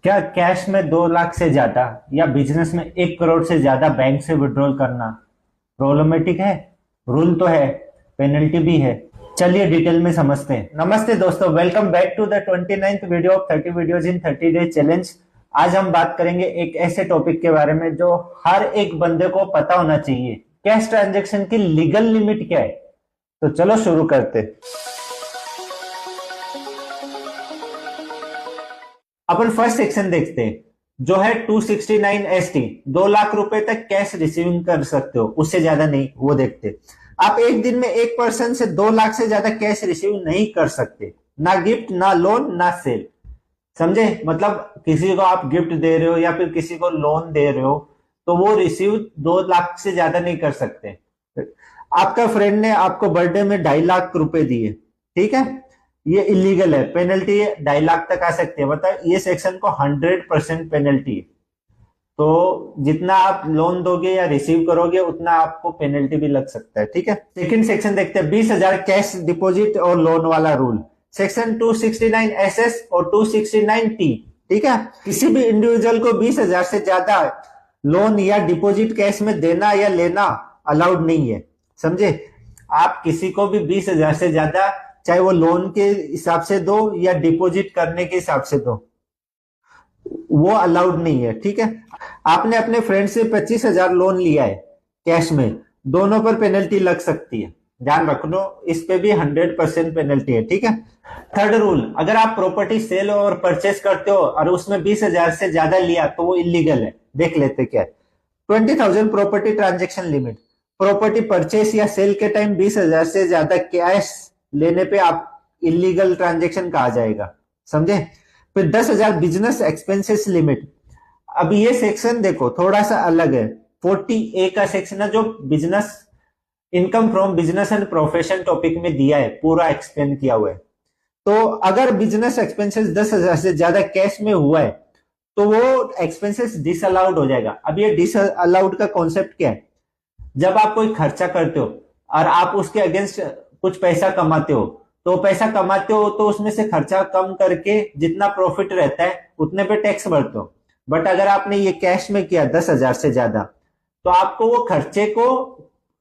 क्या कैश में 2 लाख से ज्यादा या बिजनेस में 1 करोड़ से ज्यादा बैंक से विड्रॉल करना प्रॉब्लमेटिक है? रूल तो है, पेनल्टी भी है। चलिए डिटेल में समझते हैं। नमस्ते दोस्तों, welcome back to the 29th video of 30 videos in 30 days challenge. आज हम बात करेंगे एक ऐसे टॉपिक के बारे में जो हर एक बंदे को पता होना चाहिए। कैश ट्रांजैक्शन की लीगल लिमिट क्या है? तो चलो शुरू करते। अपन फर्स्ट सेक्शन देखते हैं जो है 269ST। 2 लाख रुपए तक कैश रिसीविंग कर सकते हो, उससे ज्यादा नहीं। वो देखते हैं। आप एक दिन में एक पर्सन से 2 लाख से ज्यादा कैश रिसीव नहीं कर सकते, ना गिफ्ट, ना लोन, ना सेल। समझे? मतलब किसी को आप गिफ्ट दे रहे हो या फिर किसी को लोन दे रहे हो तो वो रिसीव 2 लाख से ज्यादा नहीं कर सकते। आपका फ्रेंड ने आपको बर्थडे में 2.5 लाख रुपए दिए, ठीक है, ये इलीगल है। पेनल्टी 2.5 लाख तक आ सकती है। मतलब ये सेक्शन को 100% पेनल्टी है। तो जितना आप लोन दोगे या रिसीव करोगे उतना आपको पेनल्टी भी लग सकता है, ठीक है। सेकंड सेक्शन देखते हैं, 20,000 कैश डिपॉजिट और लोन वाला रूल। सेक्शन 269SS और 269T, ठीक है। किसी भी इंडिविजुअल को 20,000 से ज्यादा लोन या डिपॉजिट कैश में देना या लेना अलाउड नहीं है। समझे? आप किसी को भी 20,000 से ज्यादा, चाहे वो लोन के हिसाब से दो या डिपॉजिट करने के हिसाब से दो, वो अलाउड नहीं है, ठीक है। आपने अपने फ्रेंड से 25,000 लोन लिया है कैश में, दोनों पर पेनल्टी लग सकती है। ध्यान रखो, इस पे भी 100% पेनल्टी है, ठीक है। थर्ड रूल, अगर आप प्रॉपर्टी सेल और परचेस करते हो और उसमें 20,000 से ज्यादा लिया तो वो इलीगल है। देख लेते क्या है। 20,000 property transaction limit. Property purchase या सेल के टाइम 20,000 से ज्यादा कैश लेने पे आप इलीगल ट्रांजेक्शन कहा जाएगा। समझे? फिर 10,000 बिजनेस एक्सपेंसेस लिमिट। अब ये सेक्शन देखो थोड़ा सा अलग है। 40A का सेक्शन है जो business income from business and profession topic में दिया है, पूरा एक्सप्लेन किया हुआ है। तो अगर बिजनेस एक्सपेंसेस 10,000 से ज्यादा कैश में हुआ है तो वो एक्सपेंसेस डिसअलाउड हो जाएगा। अब ये डिसअलाउड का कॉन्सेप्ट क्या है? जब आप कोई खर्चा करते हो और आप उसके अगेंस्ट कुछ पैसा कमाते हो, तो पैसा कमाते हो तो उसमें से खर्चा कम करके जितना प्रॉफिट रहता है उतने पे टैक्स भरते हो। बट अगर आपने ये कैश में किया 10,000 से ज्यादा, तो आपको वो खर्चे को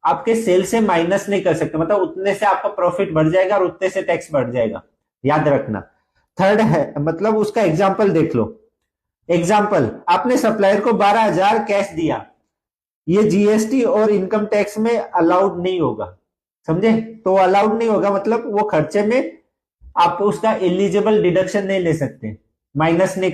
आपके सेल से माइनस नहीं कर सकते। मतलब उतने से आपका प्रॉफिट बढ़ जाएगा और उतने से टैक्स बढ़ जाएगा, याद रखना। थर्ड है, मतलब उसका एग्जाम्पल देख लो। एग्जाम्पल, आपने सप्लायर को 12,000 कैश दिया, ये जीएसटी और इनकम टैक्स में अलाउड नहीं होगा। समझे? तो अलाउड नहीं होगा मतलब वो खर्चे में आप उसका एलिजिबल डिडक्शन नहीं ले सकते, माइनस नहीं